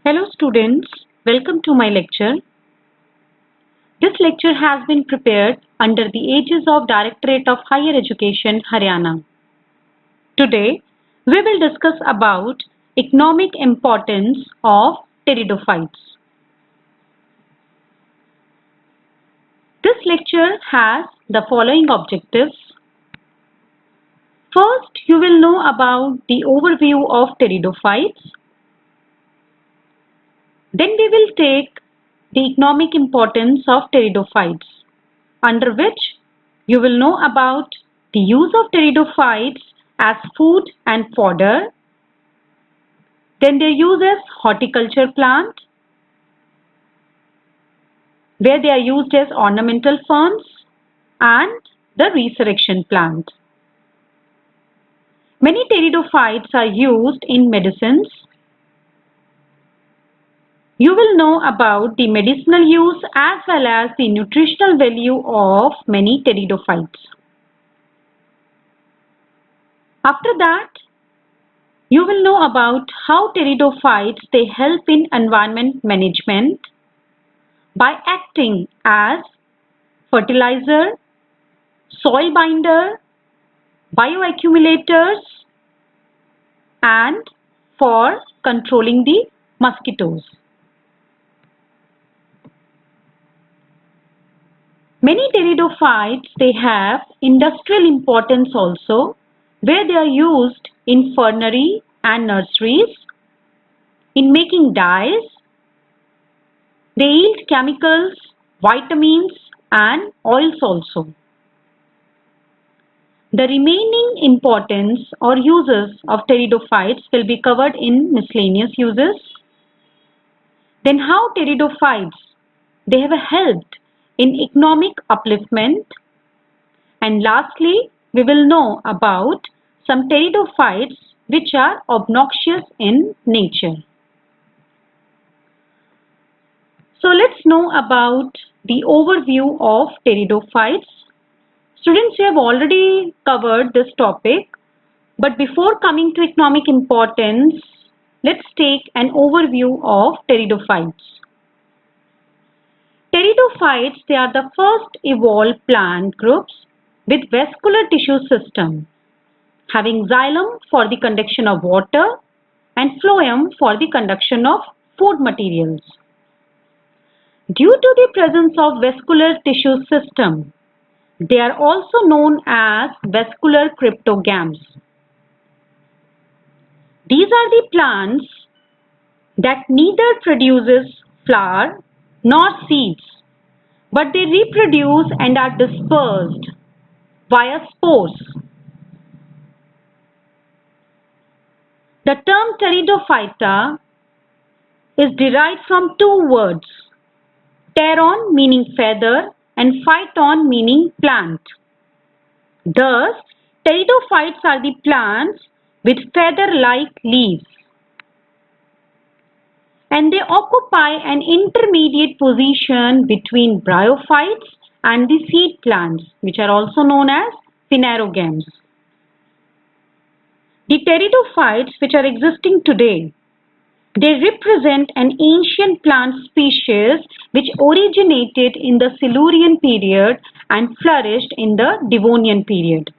Hello students, welcome to my lecture. This lecture has been prepared under the aegis of Directorate of Higher Education, Haryana. Today, we will discuss about economic importance of pteridophytes. This lecture has the following objectives. First, you will know about the overview of pteridophytes. Then we will take the economic importance of pteridophytes, under which you will know about the use of pteridophytes as food and fodder, then their use as horticulture plant, where they are used as ornamental ferns, and the resurrection plant. Many pteridophytes are used in medicines. You will know about the medicinal use as well as the nutritional value of many pteridophytes. After that, you will know about how pteridophytes they help in environment management by acting as fertilizer, soil binder, bioaccumulators, and for controlling the mosquitoes. Many pteridophytes they have industrial importance also, where they are used in fernery and nurseries, in making dyes. They yield chemicals, vitamins and oils also. The remaining importance or uses of pteridophytes will be covered in miscellaneous uses. Then how pteridophytes they have helped in economic upliftment. And lastly, we will know about some pteridophytes which are obnoxious in nature. So let's know about the overview of pteridophytes. Students, you have already covered this topic, but before coming to economic importance, let's take an overview of pteridophytes. Pteridophytes, they are the first evolved plant groups with vascular tissue system, having xylem for the conduction of water and phloem for the conduction of food materials. Due to the presence of vascular tissue system, they are also known as vascular cryptogams. These are the plants that neither produces flower nor seeds, but they reproduce and are dispersed via spores. The term pteridophyta is derived from two words, pteron meaning feather and phyton meaning plant. Thus, pteridophytes are the plants with feather-like leaves, and they occupy an intermediate position between bryophytes and the seed plants, which are also known as phanerogams. The pteridophytes which are existing today, they represent an ancient plant species which originated in the Silurian period and flourished in the Devonian period.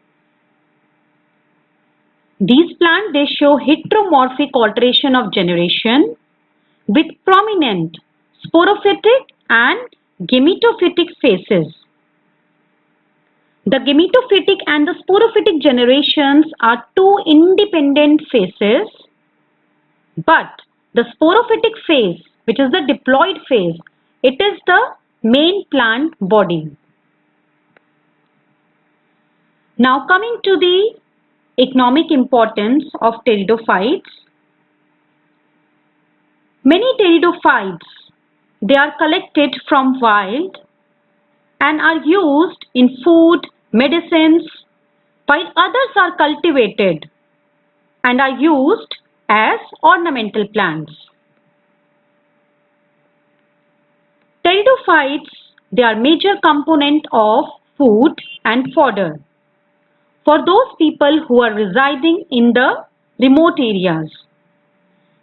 These plants they show heteromorphic alteration of generation with prominent sporophytic and gametophytic phases. The gametophytic and the sporophytic generations are two independent phases, but the sporophytic phase, which is the diploid phase, it is the main plant body. Now coming to the economic importance of pteridophytes. Many pteridophytes, they are collected from wild and are used in food, medicines, while others are cultivated and are used as ornamental plants. Pteridophytes, they are major component of food and fodder for those people who are residing in the remote areas.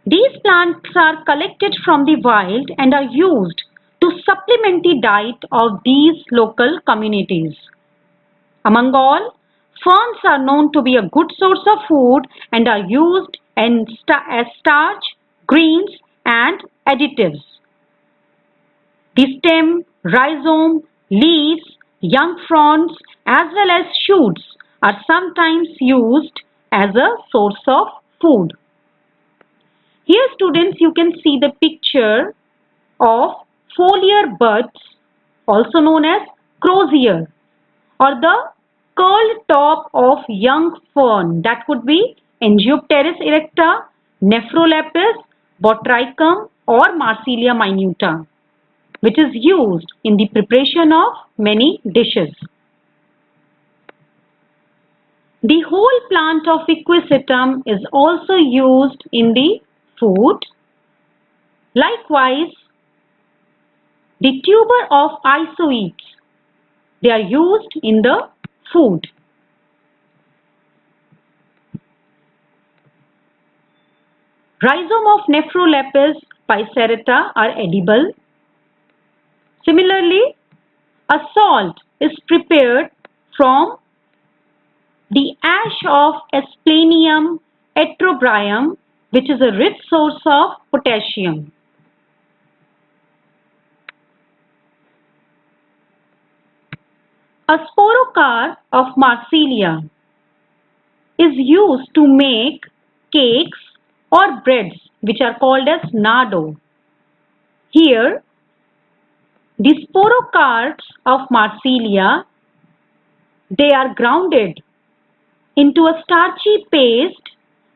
These plants are collected from the wild and are used to supplement the diet of these local communities. Among all, ferns are known to be a good source of food and are used as starch, greens, and additives. The stem, rhizome, leaves, young fronds, as well as shoots are sometimes used as a source of food. Here students, you can see the picture of foliar buds, also known as crozier, or the curled top of young fern. That could be Angiopteris erecta, Nephrolepis, Botricum, or Marsilia minuta, which is used in the preparation of many dishes. The whole plant of Equisetum is also used in the food. Likewise, the tuber of Isoetes, they are used in the food. Rhizome of Nephrolepis picerata are edible. Similarly, a salt is prepared from the ash of Asplenium atrobryum, which is a rich source of potassium. A sporocarp of Marsilia is used to make cakes or breads, which are called as nardo. Here, the sporocarps of Marsilia, they are grounded into a starchy paste,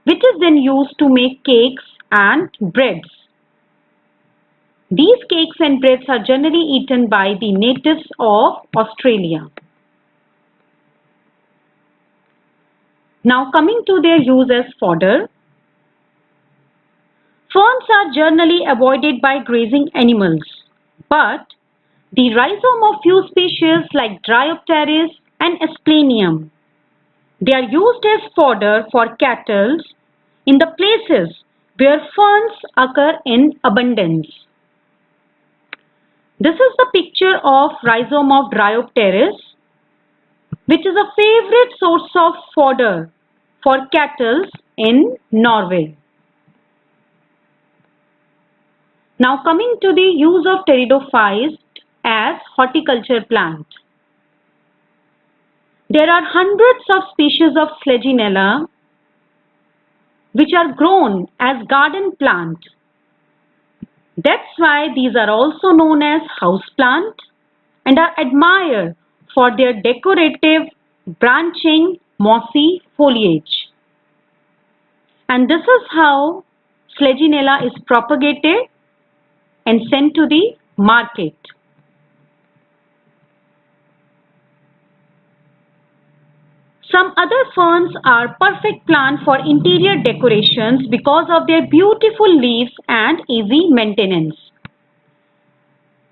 which is then used to make cakes and breads. These cakes and breads are generally eaten by the natives of Australia. Now coming to their use as fodder. Ferns are generally avoided by grazing animals, but the rhizome of few species like Dryopteris and Asplenium, they are used as fodder for cattle in the places where ferns occur in abundance. This is the picture of rhizome of Dryopteris, which is a favorite source of fodder for cattle in Norway. Now coming to the use of pteridophytes as horticulture plant. There are hundreds of species of Slegionella which are grown as garden plant. That's why these are also known as house plant and are admired for their decorative branching mossy foliage. And this is how Slegionella is propagated and sent to the market. Some other ferns are perfect plant for interior decorations because of their beautiful leaves and easy maintenance.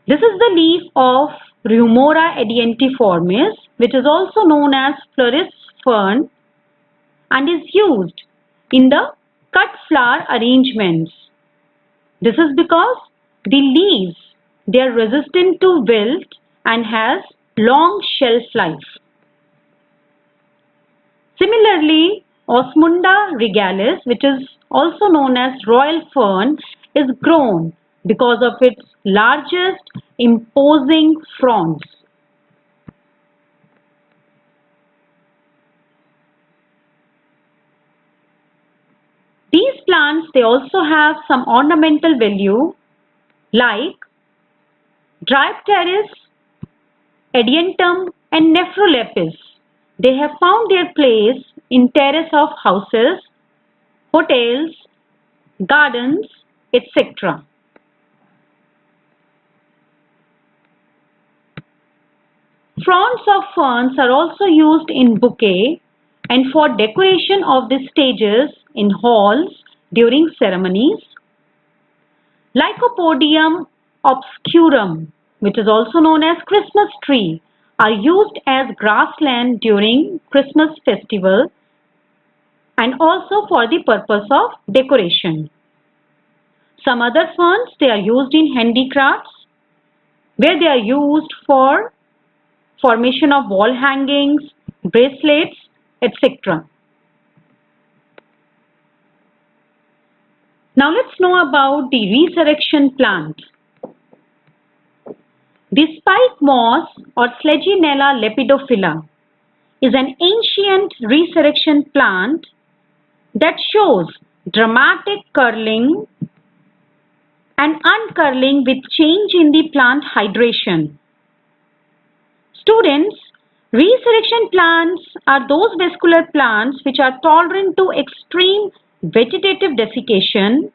This is the leaf of Reumora adiantiformis, which is also known as florist's fern and is used in the cut flower arrangements. This is because the leaves, they are resistant to wilt and has long shelf life. Similarly, Osmunda regalis, which is also known as royal fern, is grown because of its largest imposing fronds. These plants, they also have some ornamental value like Dryopteris, Adiantum and Nephrolepis. They have found their place in terrace of houses, hotels, gardens, etc. Fronds of ferns are also used in bouquet and for decoration of the stages in halls during ceremonies. Lycopodium obscurum, which is also known as Christmas tree, are used as grassland during Christmas festival and also for the purpose of decoration. Some other ferns, they are used in handicrafts, where they are used for formation of wall hangings, bracelets, etc. Now let's know about the resurrection plant. The spike moss or Slegionella lepidophylla is an ancient resurrection plant that shows dramatic curling and uncurling with change in the plant hydration. Students, resurrection plants are those vascular plants which are tolerant to extreme vegetative desiccation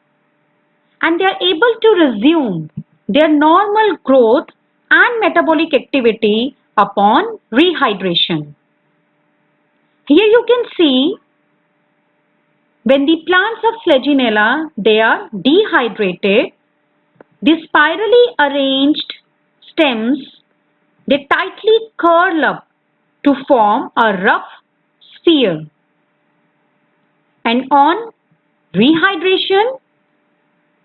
and they are able to resume their normal growth and metabolic activity upon rehydration. Here you can see when the plants of Slegionella, they are dehydrated, the spirally arranged stems, they tightly curl up to form a rough sphere. And on rehydration,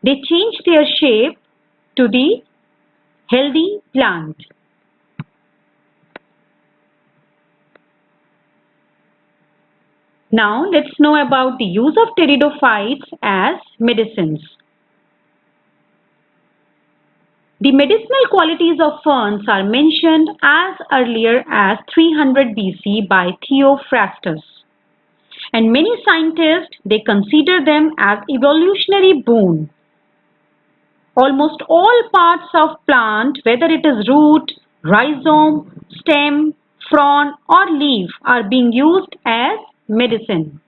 they change their shape to the healthy plant. Now let's know about the use of pteridophytes as medicines. The medicinal qualities of ferns are mentioned as earlier as 300 BC by Theophrastus. And many scientists, they consider them as evolutionary boon. Almost all parts of plant, whether it is root, rhizome, stem, frond or leaf, are being used as medicine.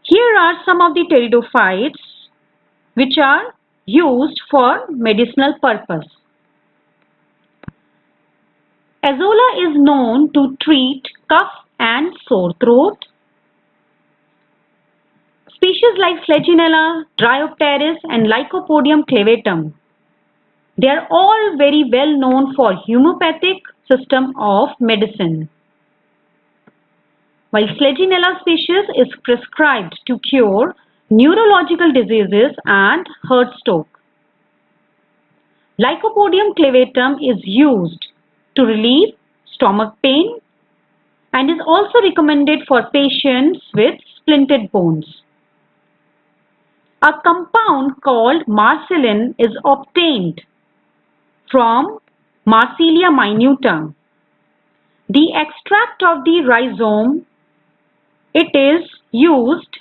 Here are some of the pteridophytes which are used for medicinal purpose. Azolla is known to treat cough and sore throat. Species like Slegionella, Dryopteris and Lycopodium clavatum, they are all very well known for homeopathic system of medicine. While Slegionella species is prescribed to cure neurological diseases and heart stroke. Lycopodium clavatum is used to relieve stomach pain and is also recommended for patients with splinted bones. A compound called marcellin is obtained from Marsillia minuta. The extract of the rhizome, it is used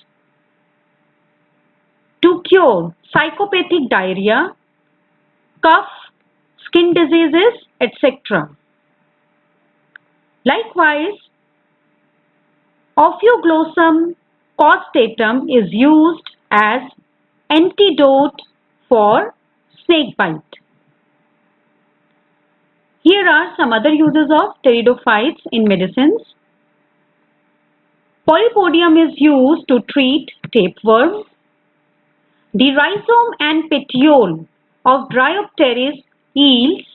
to cure psychopathic diarrhea, cough, skin diseases, etc. Likewise, Ophioglossum caustatum is used as antidote for snake bite. Here are some other uses of pteridophytes in medicines. Polypodium is used to treat tapeworm. The rhizome and petiole of Dryopteris yields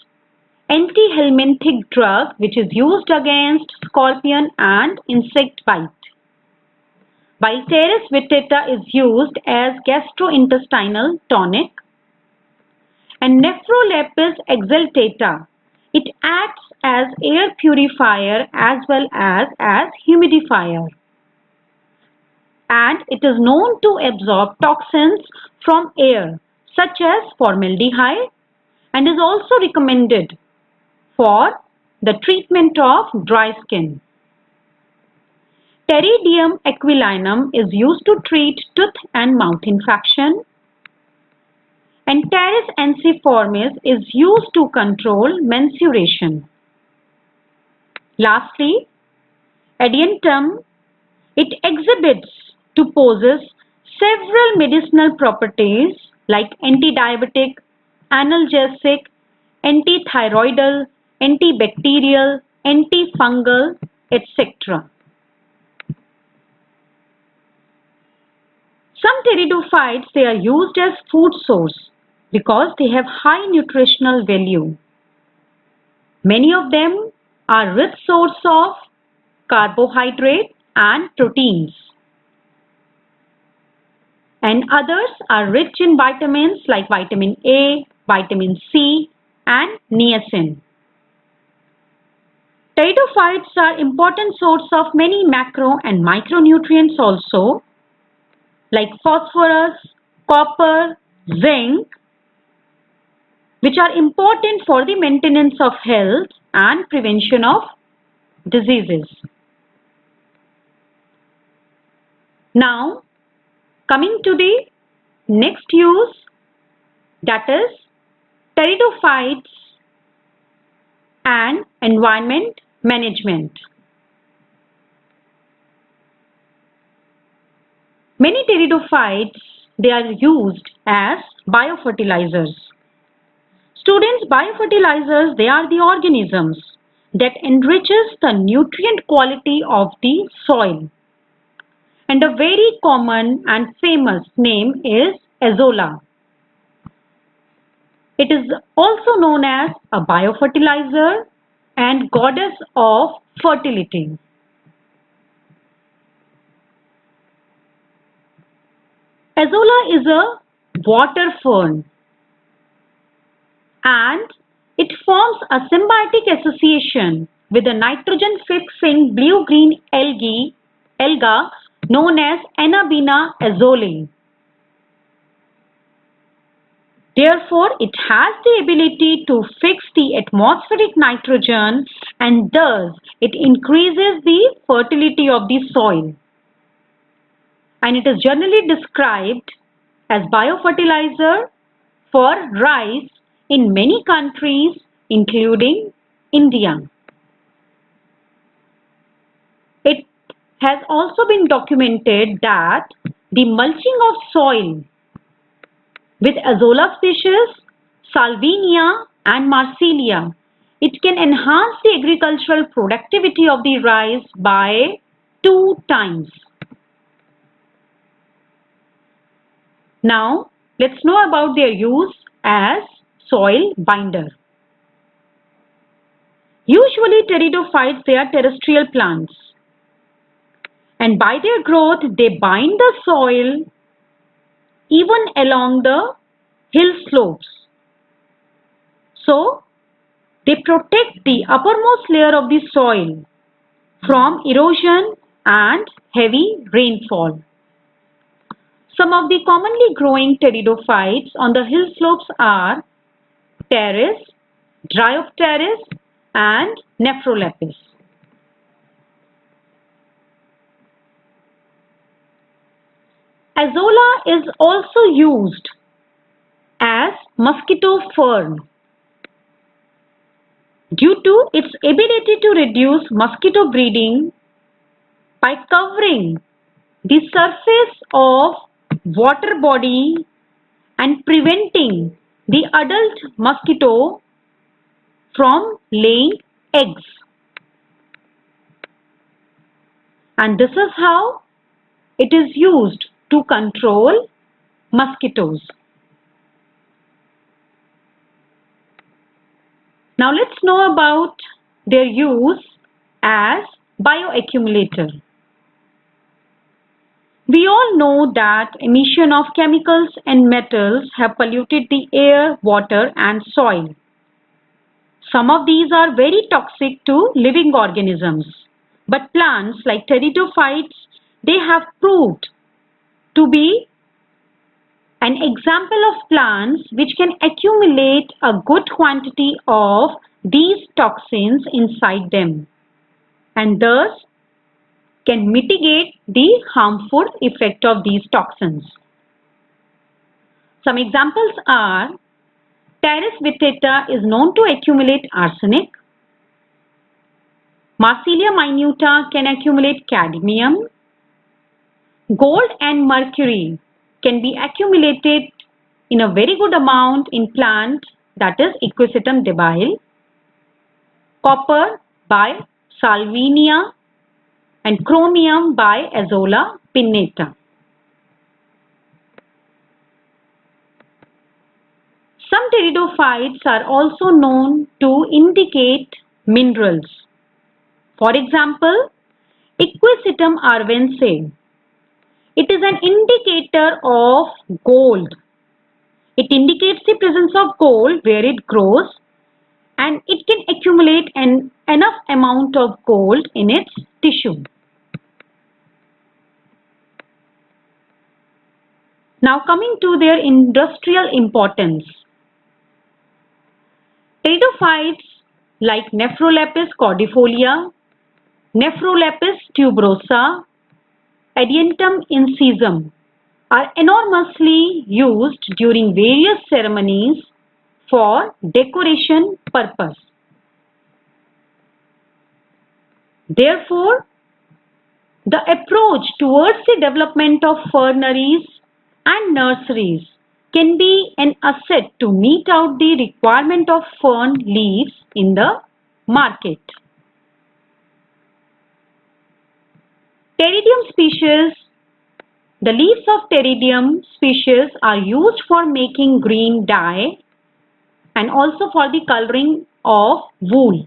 antihelminthic drug which is used against scorpion and insect bite. While Pteris vittata is used as gastrointestinal tonic. And Nephrolepis exaltata, it acts as air purifier as well as humidifier. And it is known to absorb toxins from air such as formaldehyde and is also recommended for the treatment of dry skin. Pteridium aquilinum is used to treat tooth and mouth infection. And Pteris ensiformis is used to control menstruation. Lastly, Adiantum, it exhibits to possess several medicinal properties like antidiabetic, analgesic, antithyroidal, antibacterial, antifungal, etc. Some pteridophytes, they are used as food source because they have high nutritional value. Many of them are rich source of carbohydrate and proteins. and others are rich in vitamins like vitamin A, vitamin C, and niacin. Pteridophytes are important source of many macro and micronutrients also, like phosphorus, copper, zinc, which are important for the maintenance of health and prevention of diseases. Now, coming to the next use, that is pteridophytes and environment management. Many pteridophytes, they are used as biofertilizers. Students, biofertilizers, they are the organisms that enriches the nutrient quality of the soil. And a very common and famous name is azolla. It is also known as a biofertilizer and goddess of fertility. Azolla is a water fern and it forms a symbiotic association with the nitrogen fixing blue-green alga known as Anabaena azole. Therefore, it has the ability to fix the atmospheric nitrogen and thus it increases the fertility of the soil. And it is generally described as biofertilizer for rice in many countries including India. It has also been documented that the mulching of soil with azolla species, Salvinia and Marsilia, it can enhance the agricultural productivity of the rice by 2 times. Now, let's know about their use as soil binder. Usually, pteridophytes, they are terrestrial plants. And by their growth, they bind the soil even along the hill slopes. So, they protect the uppermost layer of the soil from erosion and heavy rainfall. Some of the commonly growing pteridophytes on the hill slopes are Pteris, Dryopteris, and Nephrolepis. Azolla is also used as mosquito fern due to its ability to reduce mosquito breeding by covering the surface of water body and preventing the adult mosquito from laying eggs. And this is how it is used to control mosquitoes. Now let's know about their use as bioaccumulator. We all know that emission of chemicals and metals have polluted the air, water and soil. Some of these are very toxic to living organisms, but plants like pteridophytes, they have proved to be an example of plants which can accumulate a good quantity of these toxins inside them and thus can mitigate the harmful effect of these toxins. Some examples are Pteris vittata is known to accumulate arsenic. Marsilia minuta can accumulate cadmium. Gold and mercury can be accumulated in a very good amount in plant, that is Equisetum debile. Copper by Salvinia and chromium by Azolla pinnata. Some pteridophytes are also known to indicate minerals. For example, Equisetum arvense. It is an indicator of gold. It indicates the presence of gold where it grows, and it can accumulate enough amount of gold in its tissue. Now coming to their industrial importance. Pteridophytes like Nephrolepis cordifolia, Nephrolepis tuberosa, Adiantum incisum are enormously used during various ceremonies for decoration purpose. Therefore, the approach towards the development of ferneries and nurseries can be an asset to meet out the requirement of fern leaves in the market. Pteridium species. The leaves of Pteridium species are used for making green dye and also for the coloring of wool.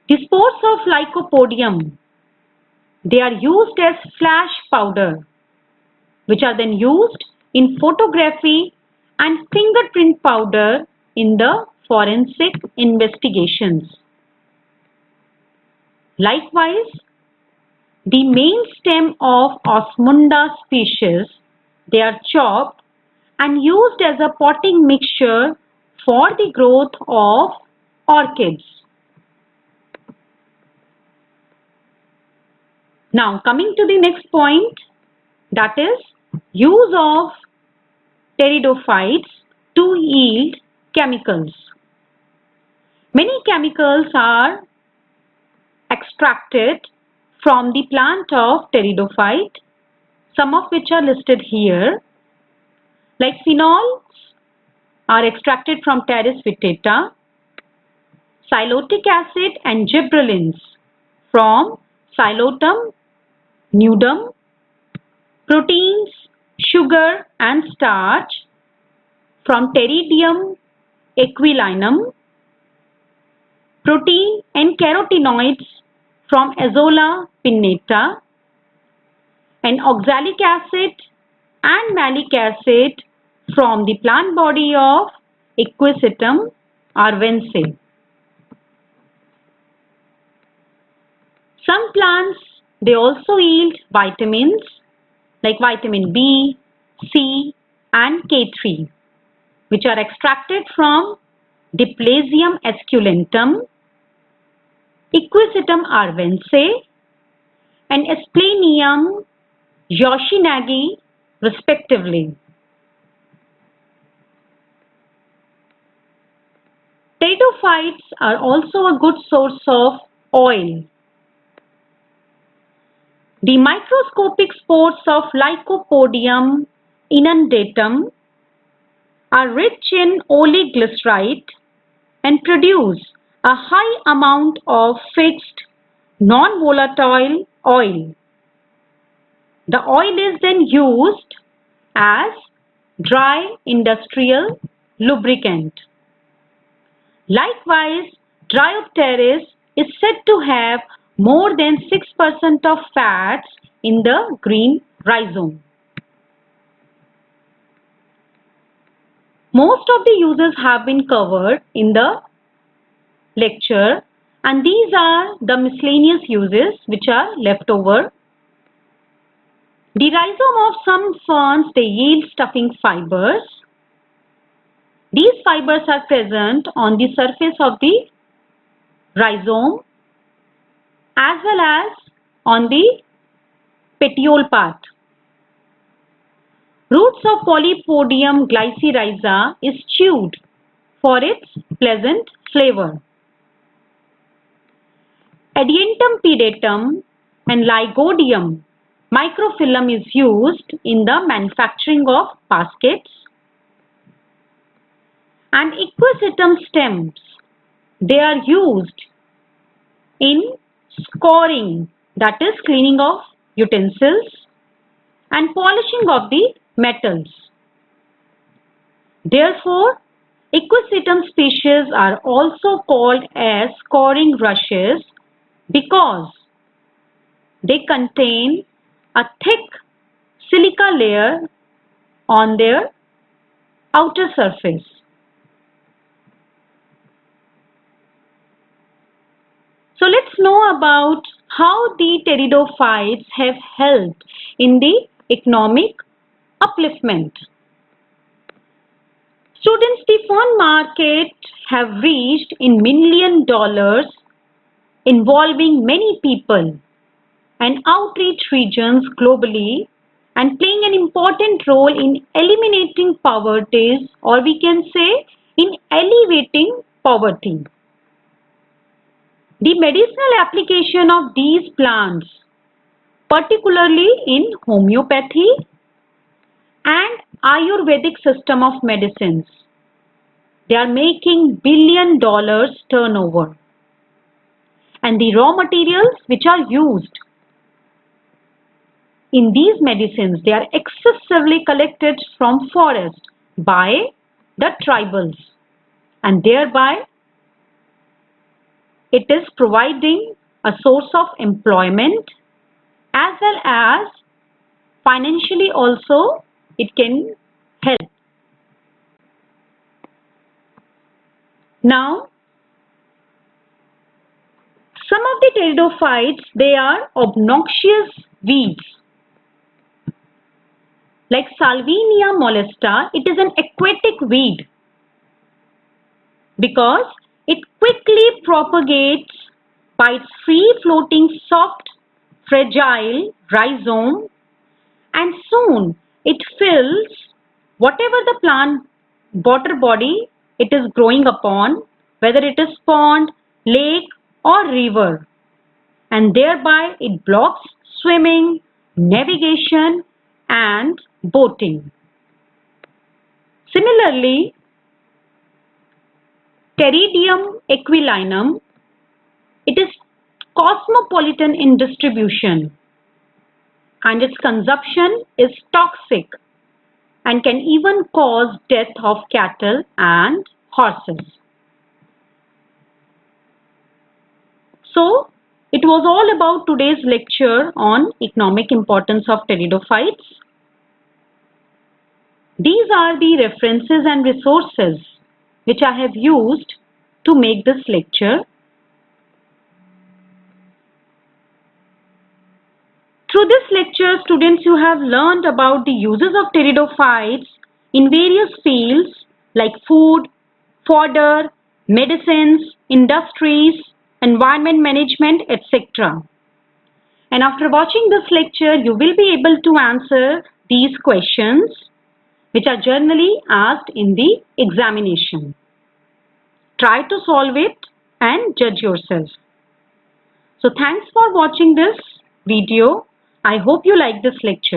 The spores of Lycopodium, they are used as flash powder, which are then used in photography, and fingerprint powder in the forensic investigations. Likewise, the main stem of Osmunda species, they are chopped and used as a potting mixture for the growth of orchids. Now coming to the next point, that is use of pteridophytes to yield chemicals. Many chemicals are extracted from the plant of pteridophyte, some of which are listed here. Like phenols are extracted from Pteris vittata, xylotic acid and gibberellins from Xylotum nudum, proteins, sugar and starch from Pteridium equilinum, protein and carotenoids from Azolla pinnata, and oxalic acid and malic acid from the plant body of Equisetum arvense. Some plants, they also yield vitamins like vitamin B, C and K3, which are extracted from Diplasium esculentum, Equisetum arvense and Asplenium yoshinagi respectively. Pteridophytes are also a good source of oil. The microscopic spores of Lycopodium inundatum are rich in oliglyceride and produce a high amount of fixed non-volatile oil. The oil is then used as dry industrial lubricant. Likewise, Dryopteris is said to have more than 6% of fats in the green rhizome. Most of the uses have been covered in the lecture, and these are the miscellaneous uses which are left over. The rhizome of some ferns, they yield stuffing fibers. These fibers are present on the surface of the rhizome as well as on the petiole part. Roots of Polypodium glycyrrhiza is chewed for its pleasant flavor. Adiantum pedatum and Lygodium microphyllum is used in the manufacturing of baskets. And Equisetum stems, they are used in scoring, that is cleaning of utensils and polishing of the metals. Therefore, Equisetum species are also called as scoring rushes because they contain a thick silica layer on their outer surface. So let's know about how the pteridophytes have helped in the economic upliftment. Students, the fund market have reached in $1 million, involving many people and outreach regions globally, and playing an important role in eliminating poverty, or we can say in alleviating poverty. The medicinal application of these plants, particularly in homeopathy and Ayurvedic system of medicines, they are making $1 billion turnover. And the raw materials which are used in these medicines, they are excessively collected from forest by the tribals, and thereby it is providing a source of employment, as well as financially also it can help. Now, some of the pteridophytes, they are obnoxious weeds. Like Salvinia molesta, it is an aquatic weed because it quickly propagates by its free-floating, soft, fragile rhizome, and soon it fills whatever the plant water body it is growing upon, whether it is pond, lake or river, and thereby it blocks swimming, navigation and boating. Similarly, Pteridium equilinum, it is cosmopolitan in distribution and its consumption is toxic and can even cause death of cattle and horses. So, it was all about today's lecture on economic importance of pteridophytes. These are the references and resources which I have used to make this lecture. Through this lecture, students, you have learned about the uses of pteridophytes in various fields like food, fodder, medicines, industries, environment management, etc. And after watching this lecture, you will be able to answer these questions which are generally asked in the examination. Try to solve it and judge yourself. So thanks for watching this video. I hope you like this lecture.